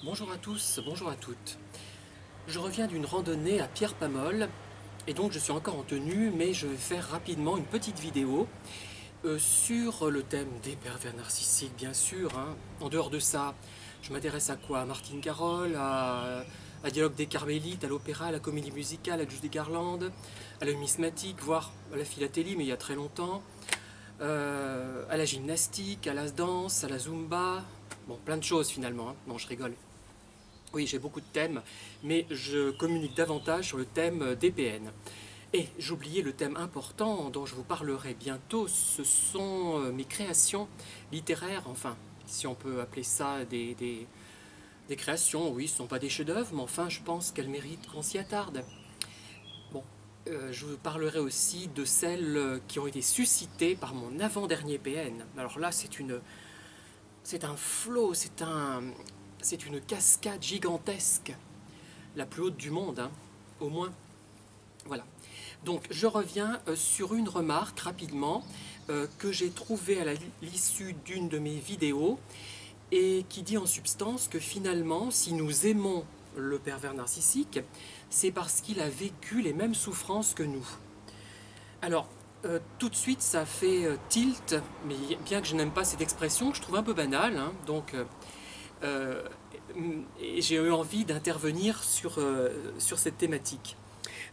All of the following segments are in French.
Bonjour à tous, bonjour à toutes. Je reviens d'une randonnée à Pierre-Pamolle et donc je suis encore en tenue, mais je vais faire rapidement une petite vidéo sur le thème des pervers narcissiques, bien sûr, hein. En dehors de ça, je m'intéresse à quoi? À Martine Carole, à Dialogue des Carmélites, à l'opéra, à la comédie musicale, à Judy Garland, à la numismatique, voire à la philatélie, mais il y a très longtemps, à la gymnastique, à la danse, à la zumba, bon, plein de choses finalement, hein. Non, je rigole. Oui, j'ai beaucoup de thèmes, mais je communique davantage sur le thème des PN. Et j'oubliais le thème important dont je vous parlerai bientôt, ce sont mes créations littéraires, enfin, si on peut appeler ça des créations, oui, ce ne sont pas des chefs-d'œuvre, mais enfin, je pense qu'elles méritent qu'on s'y attarde. Bon, je vous parlerai aussi de celles qui ont été suscitées par mon avant-dernier PN. Alors là, c'est un flot, c'est une cascade gigantesque, la plus haute du monde, hein, au moins. Voilà. Donc je reviens sur une remarque rapidement que j'ai trouvée à l'issue d'une de mes vidéos et qui dit en substance que finalement, si nous aimons le pervers narcissique, c'est parce qu'il a vécu les mêmes souffrances que nous. Alors, tout de suite, ça fait tilt, mais bien que je n'aime pas cette expression, je trouve un peu banale, hein, donc euh, et j'ai eu envie d'intervenir sur cette thématique.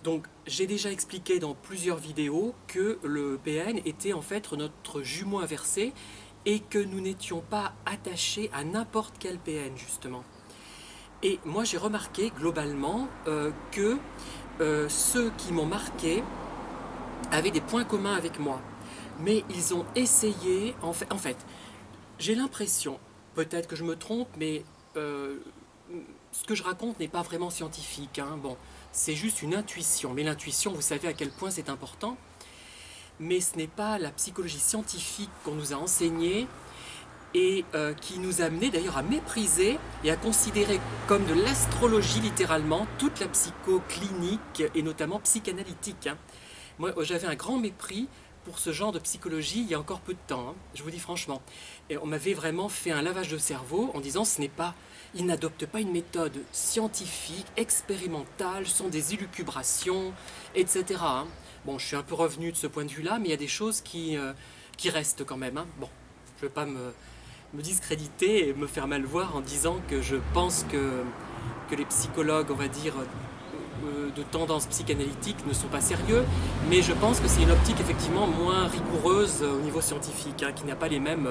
Donc j'ai déjà expliqué dans plusieurs vidéos que le PN était en fait notre jumeau inversé et que nous n'étions pas attachés à n'importe quel PN justement. Et moi j'ai remarqué globalement que ceux qui m'ont marqué avaient des points communs avec moi. Mais ils ont essayé, en fait j'ai l'impression, peut-être que je me trompe, mais euh, ce que je raconte n'est pas vraiment scientifique, hein. Bon, c'est juste une intuition. Mais l'intuition, vous savez à quel point c'est important. Mais ce n'est pas la psychologie scientifique qu'on nous a enseignée et qui nous a amené d'ailleurs à mépriser et à considérer comme de l'astrologie littéralement toute la psychoclinique et notamment psychanalytique, hein. Moi, j'avais un grand mépris pour ce genre de psychologie il y a encore peu de temps, hein, je vous dis franchement. Et on m'avait vraiment fait un lavage de cerveau en disant ce n'est pas, ils n'adoptent pas une méthode scientifique, expérimentale, ce sont des élucubrations, etc., hein. Bon, je suis un peu revenu de ce point de vue-là, mais il y a des choses qui restent quand même, hein. Bon, je ne veux pas me discréditer et me faire mal voir en disant que je pense que les psychologues, on va dire, de tendance psychanalytique ne sont pas sérieux, mais je pense que c'est une optique effectivement moins rigoureuse au niveau scientifique, hein, qui n'a pas les mêmes,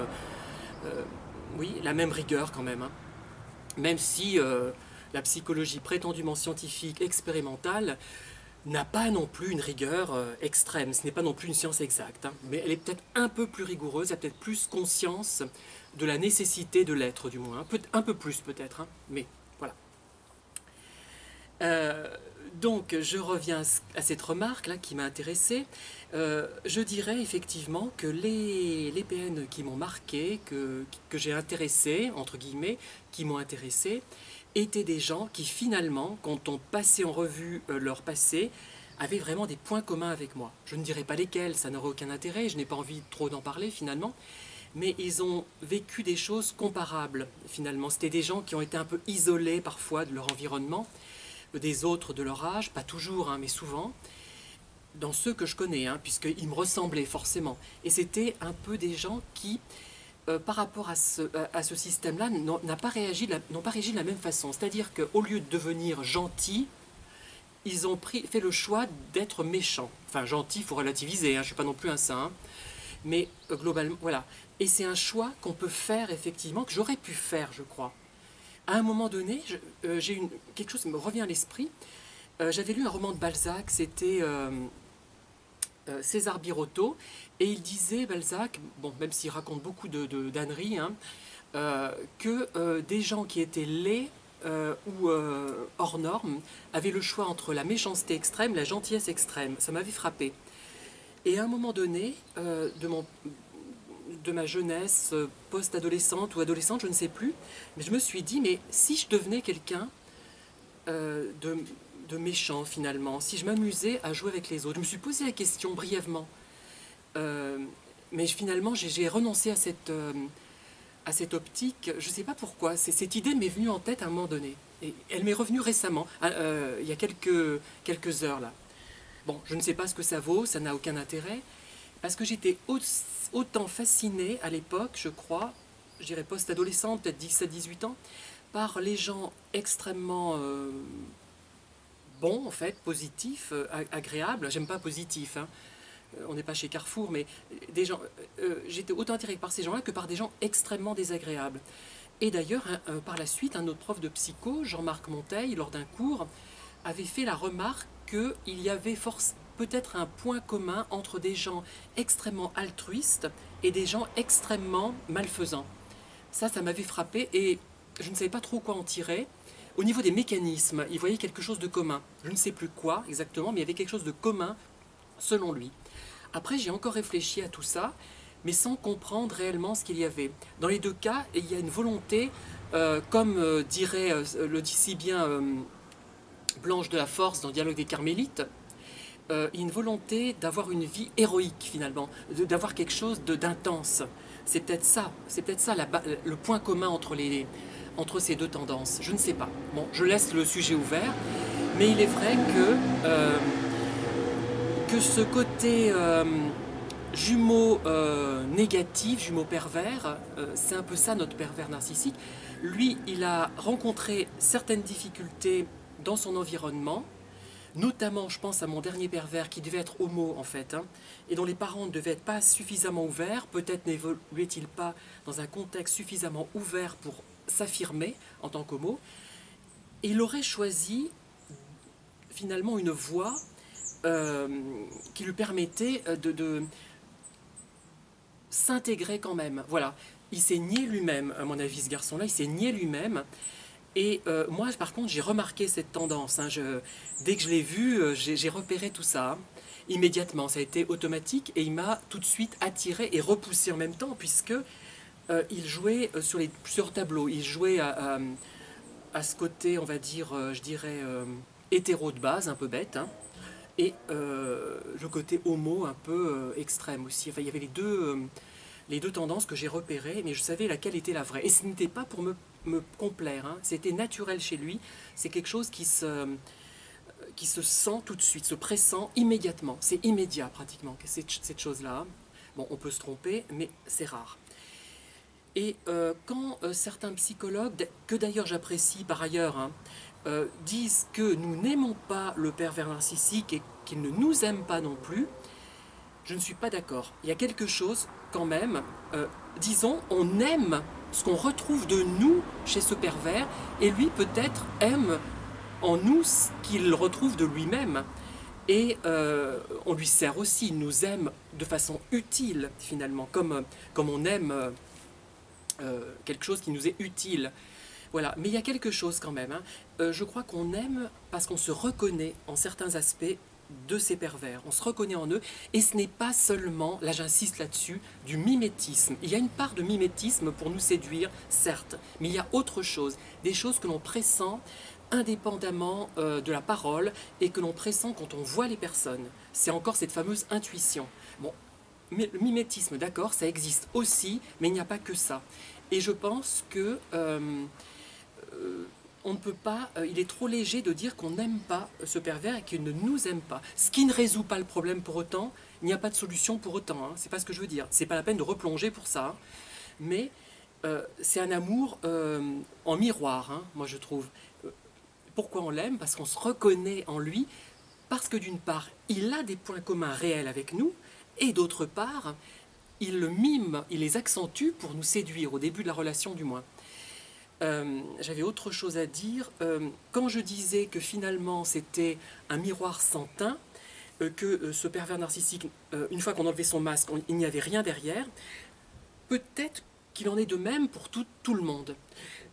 oui, la même rigueur quand même, hein. Même si la psychologie prétendument scientifique, expérimentale, n'a pas non plus une rigueur extrême. Ce n'est pas non plus une science exacte, hein, mais elle est peut-être un peu plus rigoureuse, elle a peut-être plus conscience de la nécessité de l'être, du moins. Un peu plus peut-être, hein, mais voilà. Euh, donc je reviens à cette remarque là qui m'a intéressé. Je dirais effectivement que les PN qui m'ont marqué, que j'ai intéressé, entre guillemets, qui m'ont intéressé, étaient des gens qui finalement, quand on passait en revue leur passé, avaient vraiment des points communs avec moi. Je ne dirai pas lesquels, ça n'aurait aucun intérêt, je n'ai pas envie trop d'en parler finalement, mais ils ont vécu des choses comparables finalement. C'était des gens qui ont été un peu isolés parfois de leur environnement, des autres de leur âge, pas toujours, hein, mais souvent, dans ceux que je connais, hein, puisqu'ils me ressemblaient forcément. Et c'était un peu des gens qui, par rapport à ce système-là, n'ont pas réagi de la même façon. C'est-à-dire qu'au lieu de devenir gentils, ils ont fait le choix d'être méchants. Enfin, gentil, il faut relativiser, hein, je ne suis pas non plus un saint, hein, mais globalement, voilà. Et c'est un choix qu'on peut faire, effectivement, que j'aurais pu faire, je crois. À un moment donné, quelque chose qui me revient à l'esprit. J'avais lu un roman de Balzac, c'était César Birotteau, et il disait, Balzac, bon, même s'il raconte beaucoup d'âneries, hein, que des gens qui étaient laids ou hors normes avaient le choix entre la méchanceté extrême et la gentillesse extrême. Ça m'avait frappé. Et à un moment donné, de ma jeunesse post-adolescente ou adolescente, je ne sais plus, mais je me suis dit, mais si je devenais quelqu'un de méchant finalement, si je m'amusais à jouer avec les autres, je me suis posé la question brièvement, mais finalement j'ai renoncé à cette optique, je ne sais pas pourquoi, cette idée m'est venue en tête à un moment donné. Et elle m'est revenue récemment, il y a quelques heures là. Bon, je ne sais pas ce que ça vaut, ça n'a aucun intérêt, parce que j'étais autant fascinée à l'époque, je crois, je dirais post-adolescente, peut-être 17-18 ans, par les gens extrêmement bons, en fait, positifs, agréables. J'aime pas positif, hein. On n'est pas chez Carrefour, mais des gens. J'étais autant attirée par ces gens-là que par des gens extrêmement désagréables. Et d'ailleurs, par la suite, un autre prof de psycho, Jean-Marc Monteil, lors d'un cours, avait fait la remarque qu'il y avait peut-être un point commun entre des gens extrêmement altruistes et des gens extrêmement malfaisants. Ça m'avait frappé et je ne savais pas trop quoi en tirer. Au niveau des mécanismes, il voyait quelque chose de commun. Je ne sais plus quoi exactement, mais il y avait quelque chose de commun selon lui. Après, j'ai encore réfléchi à tout ça, mais sans comprendre réellement ce qu'il y avait. Dans les deux cas, il y a une volonté, comme le dit si bien Blanche de la Force dans le Dialogue des Carmélites, une volonté d'avoir une vie héroïque finalement, d'avoir quelque chose d'intense. C'est peut-être ça le point commun entre ces deux tendances. Je ne sais pas. Bon, je laisse le sujet ouvert, mais il est vrai que ce côté jumeau négatif, jumeau pervers, c'est un peu ça notre pervers narcissique. Lui, il a rencontré certaines difficultés dans son environnement, notamment, je pense à mon dernier pervers qui devait être homo en fait, hein, et dont les parents ne devaient être pas suffisamment ouverts, peut-être n'évoluait-il pas dans un contexte suffisamment ouvert pour s'affirmer en tant qu'homo. Et il aurait choisi finalement une voie qui lui permettait de s'intégrer quand même. Voilà, il s'est nié lui-même, à mon avis, ce garçon-là, il s'est nié lui-même. Et moi, par contre, j'ai remarqué cette tendance. Hein. Dès que je l'ai vu, j'ai repéré tout ça. Hein. Immédiatement, ça a été automatique et il m'a tout de suite attiré et repoussé en même temps, puisque il jouait sur les plusieurs tableaux. Il jouait à ce côté, on va dire, je dirais, hétéro de base, un peu bête, hein, et le côté homo un peu extrême aussi. Enfin, il y avait les deux tendances que j'ai repérées, mais je savais laquelle était la vraie. Et ce n'était pas pour me complaire, hein. C'était naturel chez lui. C'est quelque chose qui se sent tout de suite, se pressent immédiatement. C'est immédiat pratiquement, cette chose-là. Bon, on peut se tromper, mais c'est rare. Et quand certains psychologues, que d'ailleurs j'apprécie par ailleurs, hein, disent que nous n'aimons pas le pervers narcissique et qu'il ne nous aime pas non plus, je ne suis pas d'accord. Il y a quelque chose quand même, disons, on aime ce qu'on retrouve de nous chez ce pervers, et lui peut-être aime en nous ce qu'il retrouve de lui-même. Et on lui sert aussi, il nous aime de façon utile finalement, comme on aime quelque chose qui nous est utile. Voilà, mais il y a quelque chose quand même. Hein. Je crois qu'on aime parce qu'on se reconnaît en certains aspects de ces pervers. On se reconnaît en eux, et ce n'est pas seulement, là j'insiste là-dessus, du mimétisme. Il y a une part de mimétisme pour nous séduire, certes, mais il y a autre chose, des choses que l'on pressent indépendamment de la parole et que l'on pressent quand on voit les personnes. C'est encore cette fameuse intuition. Bon, mais le mimétisme, d'accord, ça existe aussi, mais il n'y a pas que ça. Et je pense que on ne peut pas, il est trop léger de dire qu'on n'aime pas ce pervers et qu'il ne nous aime pas. Ce qui ne résout pas le problème pour autant, il n'y a pas de solution pour autant. Hein, c'est pas ce que je veux dire. C'est pas la peine de replonger pour ça. Hein, mais c'est un amour en miroir, hein, moi je trouve. Pourquoi on l'aime? Parce qu'on se reconnaît en lui, parce que d'une part, il a des points communs réels avec nous, et d'autre part, il le mime, il les accentue pour nous séduire, au début de la relation du moins. J'avais autre chose à dire. Quand je disais que finalement c'était un miroir sans teint, que ce pervers narcissique, une fois qu'on enlevait son masque, il n'y avait rien derrière, peut-être qu'il en est de même pour tout le monde.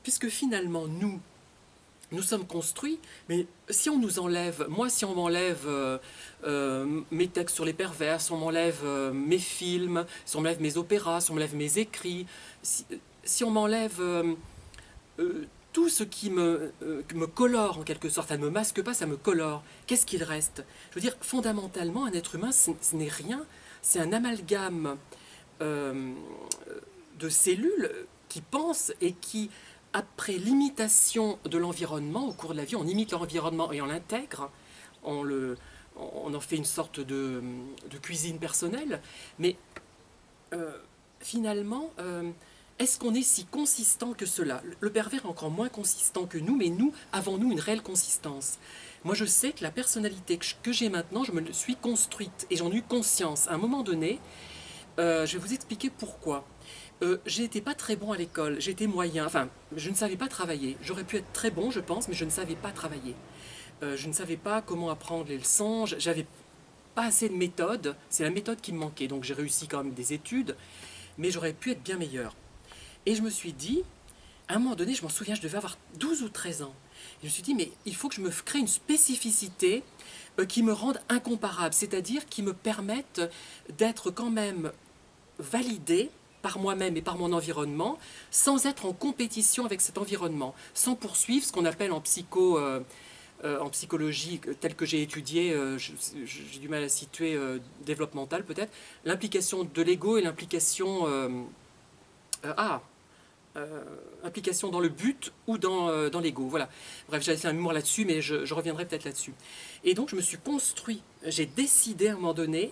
Puisque finalement, nous sommes construits, mais si on nous enlève, moi si on m'enlève mes textes sur les pervers, si on m'enlève mes films, si on m'enlève mes opéras, si on m'enlève mes écrits, si on m'enlève tout ce qui me colore en quelque sorte, ça ne me masque pas, ça me colore, qu'est-ce qu'il reste? Je veux dire, fondamentalement, un être humain, ce n'est rien, c'est un amalgame de cellules qui pensent et qui, après l'imitation de l'environnement, au cours de la vie, on imite l'environnement et on l'intègre, on en fait une sorte de cuisine personnelle, mais finalement, est-ce qu'on est si consistant que cela? Le pervers est encore moins consistant que nous, mais nous, avons-nous une réelle consistance? Moi, je sais que la personnalité que j'ai maintenant, je me suis construite et j'en ai eu conscience. À un moment donné, je vais vous expliquer pourquoi. J'étais pas très bon à l'école, j'étais moyen, enfin, je ne savais pas travailler. J'aurais pu être très bon, je pense, mais je ne savais pas travailler. Je ne savais pas comment apprendre les leçons, j'avais pas assez de méthode, c'est la méthode qui me manquait. Donc j'ai réussi quand même des études, mais j'aurais pu être bien meilleur. Et je me suis dit, à un moment donné, je m'en souviens, je devais avoir 12 ou 13 ans. Et je me suis dit, mais il faut que je me crée une spécificité qui me rende incomparable, c'est-à-dire qui me permette d'être quand même validé par moi-même et par mon environnement, sans être en compétition avec cet environnement, sans poursuivre ce qu'on appelle en psychologie, telle que j'ai étudié, j'ai du mal à situer développemental peut-être, l'implication de l'ego et l'implication implication dans le but ou dans l'ego. Voilà. Bref, j'avais fait un mémoire là-dessus, mais je reviendrai peut-être là-dessus. Et donc, je me suis construit, j'ai décidé à un moment donné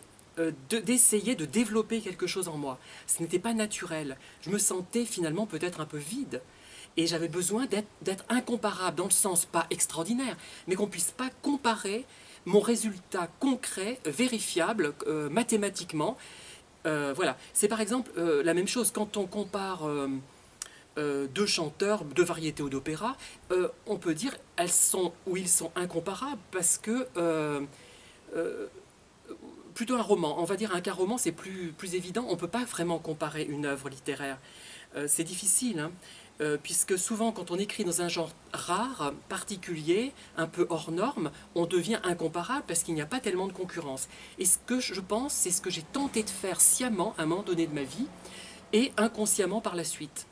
d'essayer de développer quelque chose en moi. Ce n'était pas naturel. Je me sentais finalement peut-être un peu vide. Et j'avais besoin d'être incomparable, dans le sens pas extraordinaire, mais qu'on ne puisse pas comparer mon résultat concret, vérifiable, mathématiquement. Voilà. C'est par exemple la même chose quand on compare deux chanteurs de variété ou d'opéra, on peut dire elles sont ou ils sont incomparables parce que plutôt un roman, on va dire qu'un roman c'est plus évident, on ne peut pas vraiment comparer une œuvre littéraire. C'est difficile, hein, puisque souvent quand on écrit dans un genre rare, particulier, un peu hors norme, on devient incomparable parce qu'il n'y a pas tellement de concurrence. Et ce que je pense, c'est ce que j'ai tenté de faire sciemment à un moment donné de ma vie et inconsciemment par la suite.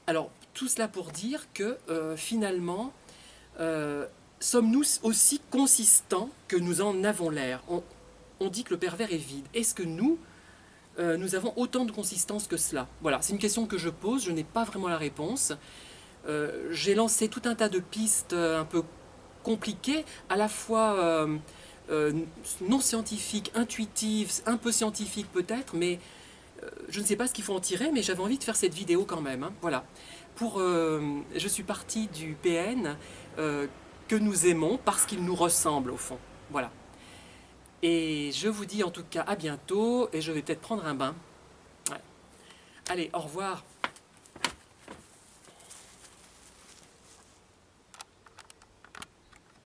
Alors, tout cela pour dire que finalement, sommes-nous aussi consistants que nous en avons l'air? On dit que le pervers est vide. Est-ce que nous avons autant de consistance que cela? Voilà, c'est une question que je pose, je n'ai pas vraiment la réponse. J'ai lancé tout un tas de pistes un peu compliquées, à la fois non scientifiques, intuitives, un peu scientifiques peut-être, mais je ne sais pas ce qu'il faut en tirer, mais j'avais envie de faire cette vidéo quand même. Hein. Voilà. Je suis partie du PN que nous aimons parce qu'il nous ressemble au fond. Voilà. Et je vous dis en tout cas à bientôt et je vais peut-être prendre un bain. Ouais. Allez, au revoir.